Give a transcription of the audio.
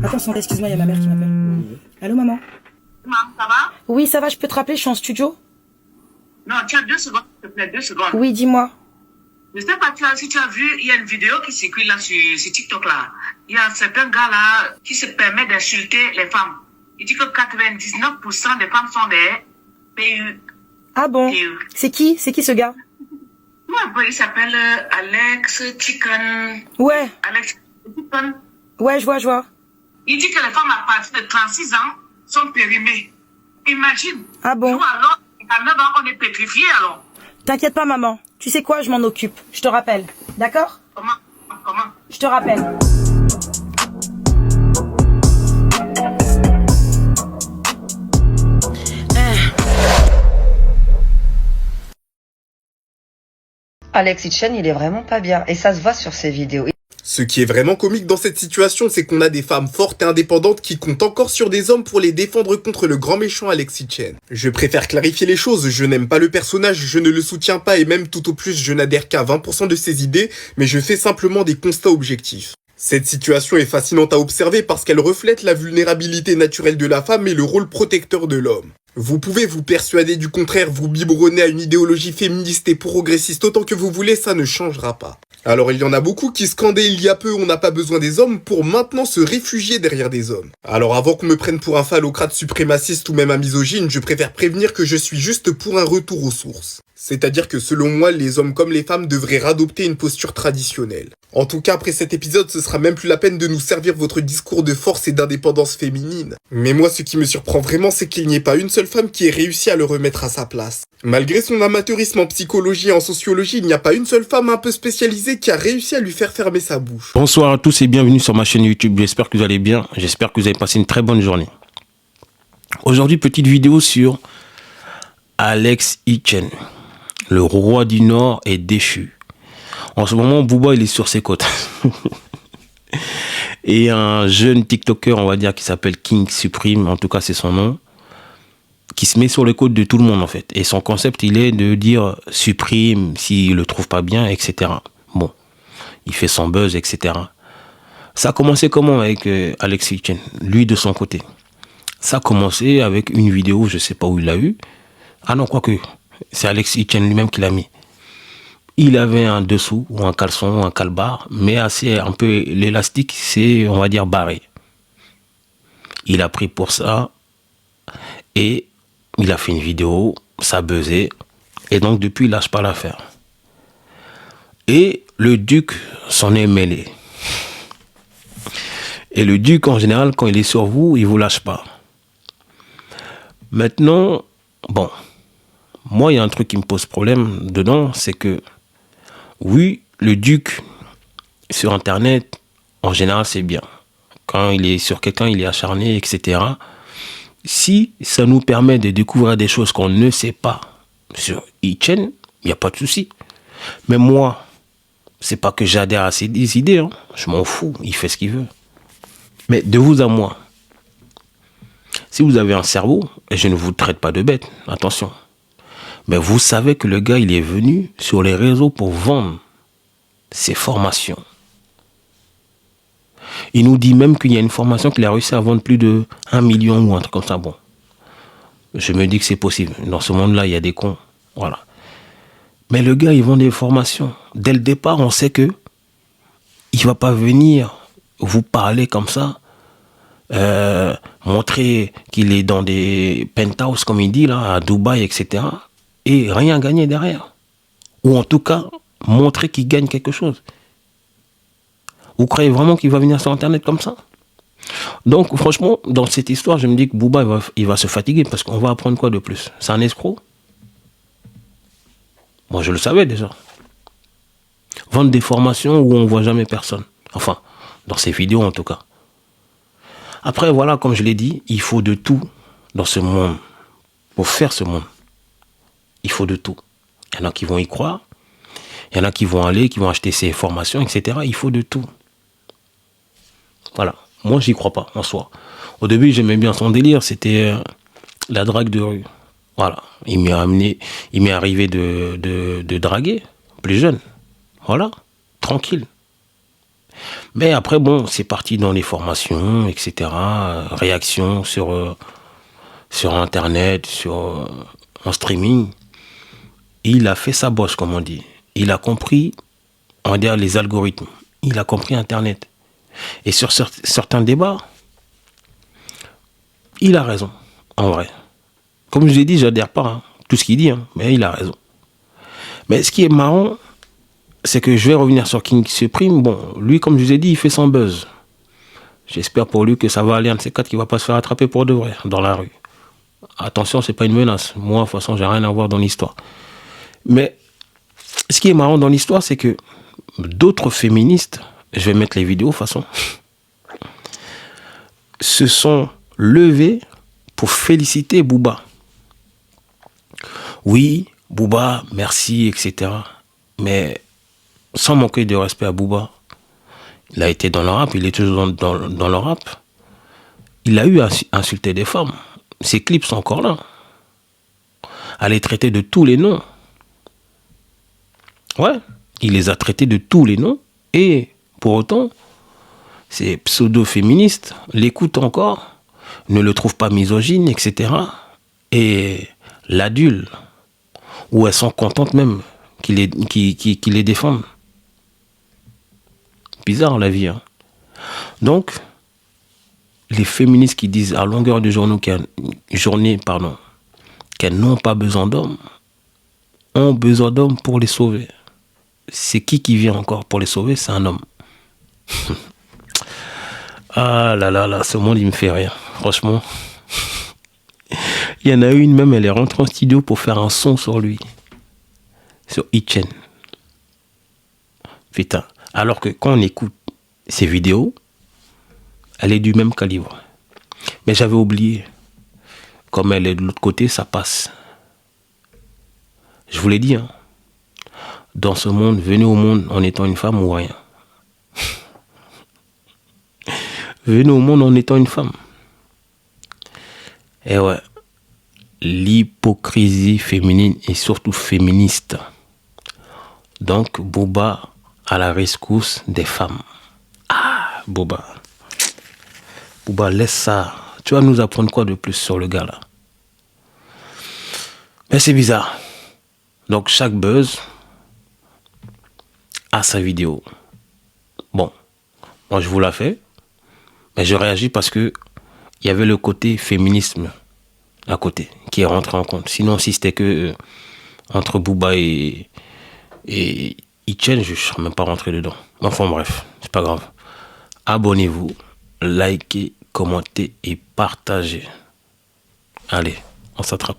Attends, excuse-moi, il y a ma mère qui m'appelle. Allô, maman? Maman, ça va? Oui, ça va, je peux te rappeler, je suis en studio? Non, tu as 2 secondes, s'il te plaît, 2 secondes. Oui, dis-moi. Je sais pas si tu as vu, il y a une vidéo qui circule là sur TikTok là. Il y a un certain gars là qui se permet d'insulter les femmes. Il dit que 99% des femmes sont des PU. Ah bon? PU. C'est qui ce gars? Ouais, il s'appelle Alex Chicken. Ouais. Alex Chicken. Ouais, je vois. Il dit que les femmes à partir de 36 ans sont périmées. Imagine. Ah bon? Nous alors, à 9 ans, on est pétrifiés alors. T'inquiète pas, maman. Tu sais quoi, je m'en occupe. Je te rappelle. D'accord? Comment? Je te rappelle. Alex Hitchen, il est vraiment pas bien. Et ça se voit sur ses vidéos. Ce qui est vraiment comique dans cette situation, c'est qu'on a des femmes fortes et indépendantes qui comptent encore sur des hommes pour les défendre contre le grand méchant Alex Hitchen. Je préfère clarifier les choses, je n'aime pas le personnage, je ne le soutiens pas et même tout au plus je n'adhère qu'à 20% de ses idées, mais je fais simplement des constats objectifs. Cette situation est fascinante à observer parce qu'elle reflète la vulnérabilité naturelle de la femme et le rôle protecteur de l'homme. Vous pouvez vous persuader du contraire, vous biberonner à une idéologie féministe et progressiste autant que vous voulez, ça ne changera pas. Alors il y en a beaucoup qui scandaient il y a peu on n'a pas besoin des hommes pour maintenant se réfugier derrière des hommes. Alors avant qu'on me prenne pour un phallocrate suprémaciste ou même un misogyne, je préfère prévenir que je suis juste pour un retour aux sources. C'est-à-dire que selon moi, les hommes comme les femmes devraient adopter une posture traditionnelle. En tout cas, après cet épisode, ce sera même plus la peine de nous servir votre discours de force et d'indépendance féminine. Mais moi, ce qui me surprend vraiment, c'est qu'il n'y ait pas une seule femme qui ait réussi à le remettre à sa place. Malgré son amateurisme en psychologie et en sociologie, il n'y a pas une seule femme un peu spécialisée qui a réussi à lui faire fermer sa bouche. Bonsoir à tous et bienvenue sur ma chaîne YouTube. J'espère que vous allez bien. J'espère que vous avez passé une très bonne journée. Aujourd'hui, petite vidéo sur Alex Hitchen. Le roi du Nord est déchu. En ce moment, Booba, il est sur ses côtes. Et un jeune TikToker, on va dire, qui s'appelle King Supreme, en tout cas c'est son nom, qui se met sur les côtes de tout le monde en fait. Et son concept, il est de dire Supreme s'il le trouve pas bien, etc. Bon, il fait son buzz, etc. Ça a commencé comment avec Alex Hitchen, lui de son côté? Ça a commencé avec une vidéo, je sais pas où il l'a eu. Ah non, quoique, c'est Alex Hitchen lui-même qui l'a mis. Il avait un dessous ou un caleçon ou un calbar, mais assez un peu l'élastique, c'est on va dire barré. Il a pris pour ça et il a fait une vidéo, ça buzzait et donc depuis il lâche pas l'affaire. Et le duc s'en est mêlé. Et le duc en général quand il est sur vous, il vous lâche pas. Maintenant, bon, moi il y a un truc qui me pose problème dedans, c'est que oui, le duc sur internet, en général, c'est bien. Quand il est sur quelqu'un, il est acharné, etc. Si ça nous permet de découvrir des choses qu'on ne sait pas sur Hitchen, il n'y a pas de souci. Mais moi, c'est pas que j'adhère à ses idées, hein. Je m'en fous, il fait ce qu'il veut. Mais de vous à moi, si vous avez un cerveau, et je ne vous traite pas de bête, attention. Mais vous savez que le gars, il est venu sur les réseaux pour vendre ses formations. Il nous dit même qu'il y a une formation qu'il a réussi à vendre plus de 1 million ou un truc comme ça. Bon, je me dis que c'est possible. Dans ce monde-là, il y a des cons. Voilà. Mais le gars, il vend des formations. Dès le départ, on sait que il ne va pas venir vous parler comme ça, montrer qu'il est dans des penthouses, comme il dit, là, à Dubaï, etc., et rien gagner derrière. Ou en tout cas, montrer qu'il gagne quelque chose. Vous croyez vraiment qu'il va venir sur Internet comme ça? Donc, franchement, dans cette histoire, je me dis que Booba, il va se fatiguer parce qu'on va apprendre quoi de plus? C'est un escroc? Moi, je le savais déjà. Vendre des formations où on ne voit jamais personne. Enfin, dans ces vidéos en tout cas. Après, voilà, comme je l'ai dit, il faut de tout dans ce monde. Pour faire ce monde. Il faut de tout. Il y en a qui vont y croire. Il y en a qui vont aller, qui vont acheter ces formations, etc. Il faut de tout. Voilà. Moi, j'y crois pas, en soi. Au début, j'aimais bien son délire. C'était la drague de rue. Voilà. Il m'est arrivé de draguer, plus jeune. Voilà. Tranquille. Mais après, bon, c'est parti dans les formations, etc. Réactions sur Internet, en streaming. Il a fait sa bosse, comme on dit. Il a compris, on va dire, les algorithmes. Il a compris Internet. Et sur certains débats, il a raison, en vrai. Comme je l'ai dit, je n'adhère pas tout ce qu'il dit, mais il a raison. Mais ce qui est marrant, c'est que je vais revenir sur King Supreme. Bon, lui, comme je vous ai dit, il fait son buzz. J'espère pour lui que ça va aller, un de ces quatre qui ne va pas se faire attraper pour de vrai, dans la rue. Attention, c'est pas une menace. Moi, de toute façon, j'ai rien à voir dans l'histoire. Mais ce qui est marrant dans l'histoire, c'est que d'autres féministes, je vais mettre les vidéos de toute façon, se sont levés pour féliciter Booba. Oui, Booba, merci, etc. Mais sans manquer de respect à Booba, il a été dans le rap, il est toujours dans le rap. Il a eu à insulter des femmes. Ses clips sont encore là. À les traiter de tous les noms. Ouais, il les a traités de tous les noms. Et pour autant, ces pseudo-féministes l'écoutent encore, ne le trouvent pas misogyne, etc. Et l'adulent. Ou elles sont contentes même qu'il les défende. Bizarre la vie. Donc, les féministes qui disent à longueur de journée qu'elles n'ont pas besoin d'hommes, ont besoin d'hommes pour les sauver. C'est qui vient encore pour les sauver? C'est un homme. Ah là là là, ce monde il me fait rire. Franchement. Il y en a une même, elle est rentrée en studio pour faire un son sur lui. Sur Itchen. Putain. Alors que quand on écoute ses vidéos, elle est du même calibre. Mais j'avais oublié. Comme elle est de l'autre côté, ça passe. Je vous l'ai dit, dans ce monde, venez au monde en étant une femme ou rien. Venez au monde en étant une femme. Et ouais, l'hypocrisie féminine et surtout féministe. Donc, Booba à la rescousse des femmes. Ah, Booba. Booba, laisse ça. Tu vas nous apprendre quoi de plus sur le gars là? Mais c'est bizarre. Donc, chaque buzz a sa vidéo. Bon, moi je vous la fais. Mais je réagis parce que il y avait le côté féminisme à côté qui est rentré en compte. Sinon, si c'était que entre Booba et Itchen, je ne serais même pas rentré dedans. Enfin bref, c'est pas grave. Abonnez-vous, likez, commentez et partagez. Allez, on s'attrape.